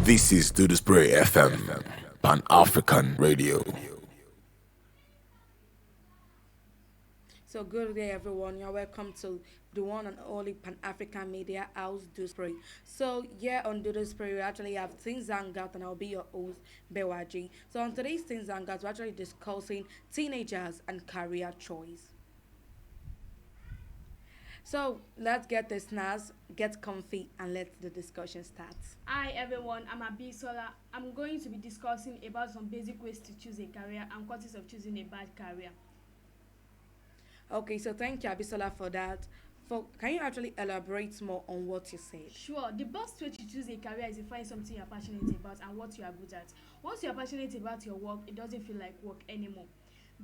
This is Duduspreeofficial FM, Pan-African Radio. So good day everyone, you're welcome to the one and only Pan-African Media House Duduspree. So here on Duduspree we actually have Teens Hangout and I'll be your host Bewaji. So on today's Teens Hangout we're actually discussing teenagers and career choice. So let's get this snaz, get comfy and let the discussion start. Hi everyone, I'm Abisola. I'm going to be discussing about some basic ways to choose a career and causes of choosing a bad career. Okay, so thank you Abisola for that. Can you actually elaborate more on what you said? Sure, the best way to choose a career is to find something you're passionate about and what you are good at. Once you're passionate about your work, it doesn't feel like work anymore.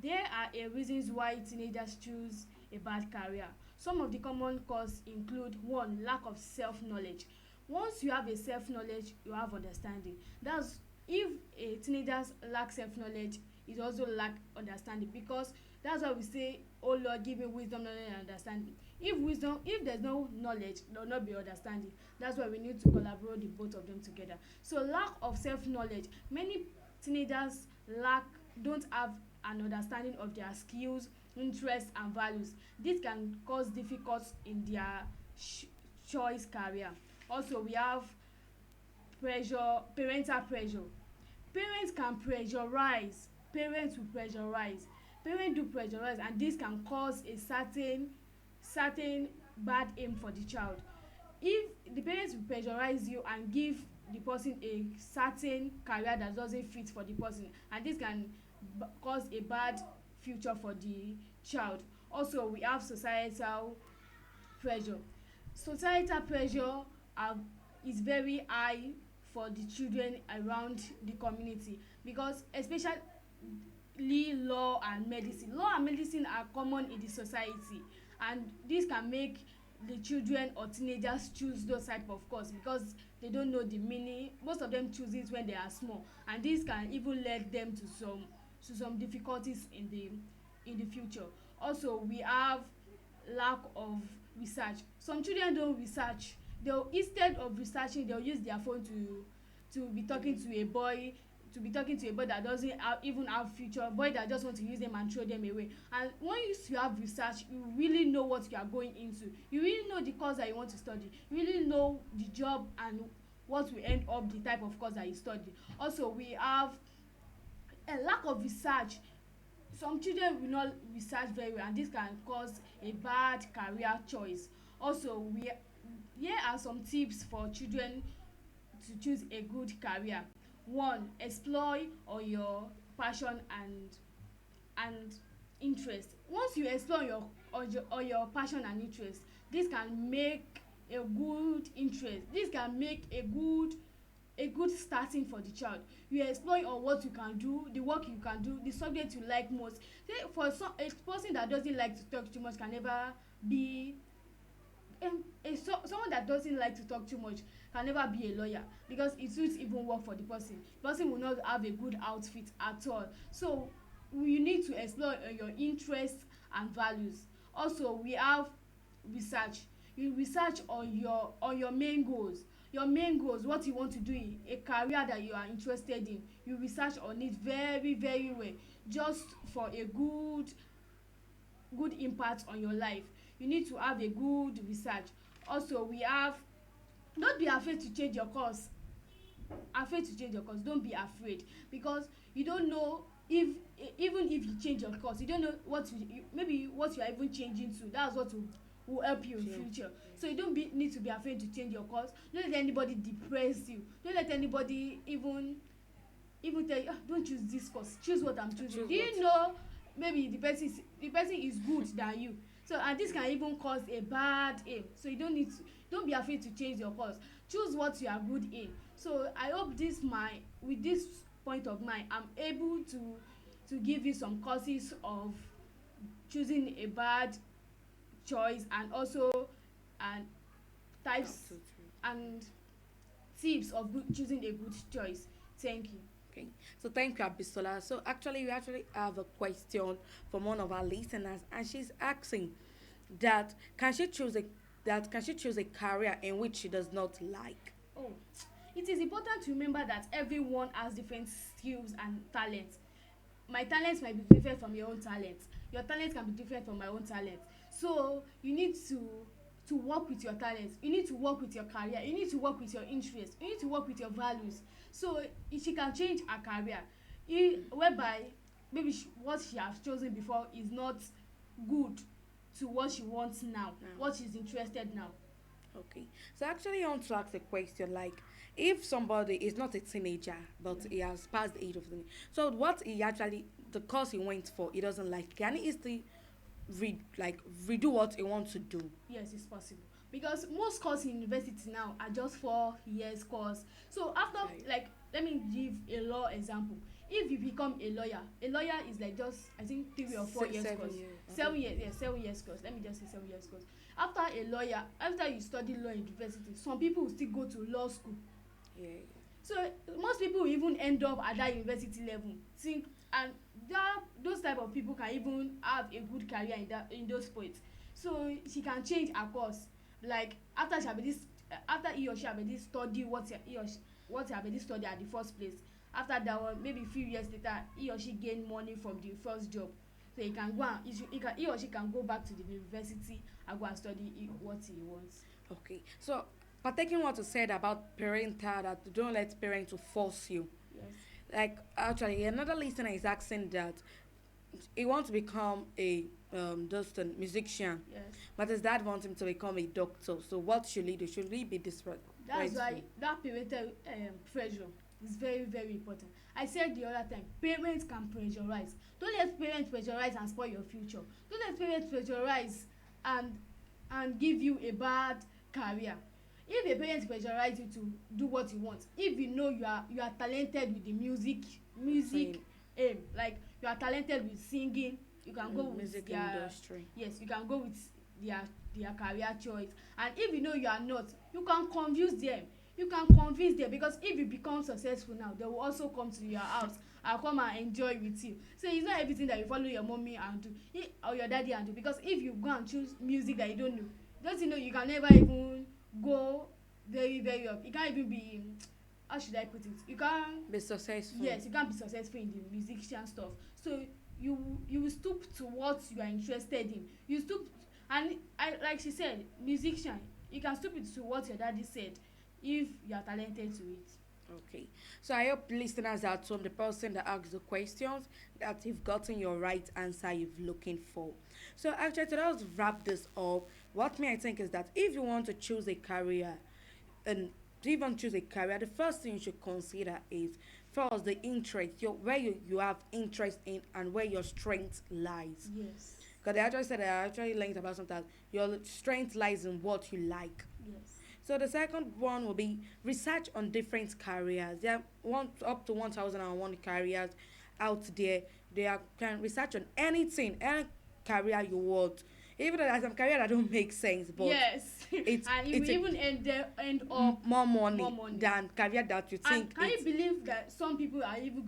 There are reasons why teenagers choose a bad career. Some of the common causes include one, lack of self-knowledge. Once you have a self-knowledge, you have understanding. That's if a teenagers lack self-knowledge, it also lack understanding because that's why we say, "Oh Lord, give me wisdom, knowledge, and understanding." If there's no knowledge, there will not be understanding. That's why we need to collaborate the both of them together. So lack of self-knowledge. Many teenagers don't have an understanding of their skills, interests, and values. This can cause difficulties in their choice career. Also, we have parental pressure. Parents can pressurize. Parents will pressurize. Parents do pressurize, and this can cause a certain bad aim for the child. If the parents will pressurize you and give the person a certain career that doesn't fit for the person, and this can cause a bad future for the child. Also, we have societal pressure. Societal pressure is very high for the children around the community because especially law and medicine. Law and medicine are common in the society, and this can make the children or teenagers choose those type of course because they don't know the meaning. Most of them choose it when they are small, and this can even lead them to some difficulties in the future. Also, we have lack of research. Some children don't research. They'll instead of researching, they'll use their phone to be talking to a boy that doesn't even have future, boy that just want to use them and throw them away. And once you have research, you really know what you are going into. You really know the course that you want to study. You really know the job and what will end up the type of course that you study. Also, we have a lack of research. Some children will not research very well, and this can cause a bad career choice. Also, here are some tips for children to choose a good career. One, explore on your passion and interest. Once you explore your passion and interest, this can make a good interest. This can make a good starting for the child. You explore on what you can do, the work you can do, the subject you like most. Say for a person that doesn't like to talk too much can never be someone that doesn't like to talk too much can never be a lawyer because it won't even work for the person. The person will not have a good outfit at all. So you need to explore your interests and values. Also, we have research. You research on your main goals. Your main goals, what you want to do in a career that you are interested in. You research on it very very well just for a good impact on your life. You need to have a good research. Also, we have, don't be afraid to change your course. Don't be afraid because you don't know if even if you change your course, you don't know maybe what you are even changing to. That's what will help you in future. So you don't need to be afraid to change your course. Don't let anybody depress you. Don't let anybody even tell you, don't choose this course, choose what I'm choosing. Do you know maybe the person is good than you, so and this can even cause a bad aim. So you don't be afraid to change your course. Choose what you are good in. So I hope with this point of mine, I'm able to give you some causes of choosing a bad choice and also and types and tips of choosing a good choice. Thank you. Okay, so thank you, Abisola. So actually, we actually have a question from one of our listeners, and she's asking can she choose a career in which she does not like? Oh, It is important to remember that everyone has different skills and talents. My talents might be different from your own talent. Your talent can be different from my own talent. So you need to work with your talents. You need to work with your career. You need to work with your interests. You need to work with your values. So she can change her career, whereby maybe what she has chosen before is not good to what she wants now, what she's interested now. Okay. So actually, I want to ask a question like, if somebody is not a teenager but Yeah. he has passed the age of teenage, so what he actually the course he went for he doesn't like, can he still redo what he wants to do? Yes, it's possible, because most course in university now are just 4 years course. So after, Okay. like, let me give a law example. If you become a lawyer is like just, I think, 3 or 4 years Seven course. years. 7 years, yeah, 7 years course. Let me just say 7 years course. After a lawyer, after you study law in university, some people will still go to law school. Yeah. So most people even end up at that university level think, and those type of people can even have a good career in those points. So she can change her course, like after she already after he or she already study what he already study at the first place. After that one, maybe few years later, he or she gain money from the first job, so he can go and he or she can go back to the university and go and study what he wants. Okay. So, but taking what you said about parental, that don't let parents to force you. Yes. Like actually, another listener is asking that he wants to become a just a musician, Yes. but his dad wants him to become a doctor. So what should he do? Should he be That's disrespectful? why that parental pressure is very, very important. I said the other time, parents can pressurize. Don't let parents pressurize and spoil your future. Don't let parents pressurize and give you a bad career. If a parent pressurize you to do what you want, if you know you are talented with the music Same. aim, like you are talented with singing, you can go with Music their, industry. yes, you can go with their career choice. And if you know you are not, you can convince them. You can convince them, because if you become successful now, they will also come to your house and come and enjoy with you. So it's not everything that you follow your mommy and do, or your daddy and do, because if you go and choose music that you don't know, don't you know you can never even go very, very up. You can't even be, how should I put it, you can't, Be successful. yes, you can't be successful in the musician stuff. So you will stoop to what you are interested in. You stoop, and I, like she said, musician, you can stoop it to what your daddy said if you are talented to it. Okay. So I hope listeners at home, the person that asked the questions, that you've gotten your right answer you've looking for. So actually, to just wrap this up, what me I think is that if you want to choose a career, and to even choose a career, the first thing you should consider is first the interest, where you have interest in and where your strength lies. Yes. Because I actually learned about sometimes your strength lies in what you like. Yes. So the second one will be research on different careers. There are up to 1,001 careers out there. They are can research on anything, any career you want. Even though there's some career that don't make sense, but Yes. it's And you it's will a, even end up more more money money. than career that you And think can you it's believe that some people are even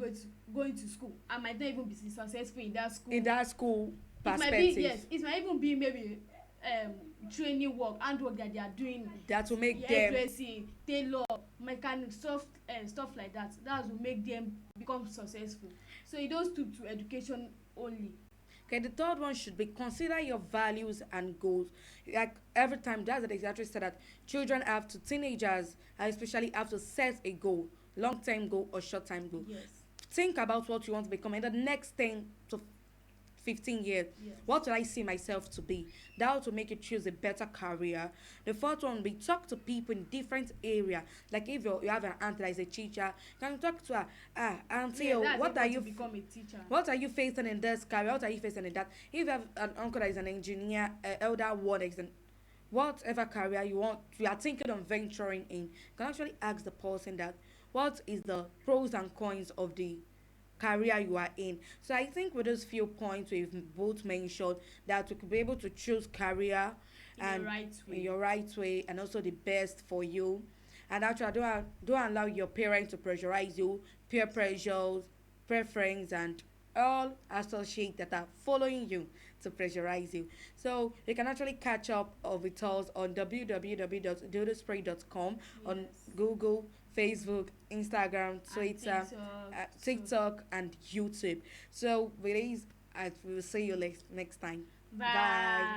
going to school and might not even be successful in that school? in that school It might be, perspective yes, it might even be maybe training work, handwork that they are doing, that will make them. hairdressing, tailor, mechanic, stuff like that. That will make them become successful. So it does to education only. Okay, the third one should be consider your values and goals. Like every time, that's the exactly said that children have to, teenagers especially have to set a goal, long term goal or short term goal. Yes. Think about what you want to become in the next 10 to 15 years. Yes. What will I see myself to be? That will make you choose a better career. The fourth one will be talk to people in different area. Like if you have an auntie that is a teacher, can you talk to her? Auntie, Yeah, oh, that's what able are to you become a teacher. what are you facing in this career? What are you facing in that? If you have an uncle that is an engineer, elder one is an whatever career you want, you are thinking of venturing in, you can actually ask the person that what is the pros and cons of the career you are in. So I think with those few points we've both mentioned that we could be able to choose career In the and right way. in your right way and also the best for you. And actually don't allow your parents to pressurize you, peer pressures, preference and all associates that are following you to pressurize you. So you can actually catch up with us on www.duduspreeofficial.com, on Yes. Google, Facebook, Instagram, And Twitter, So TikTok, and YouTube. So with this, I will see you next time. Bye. bye.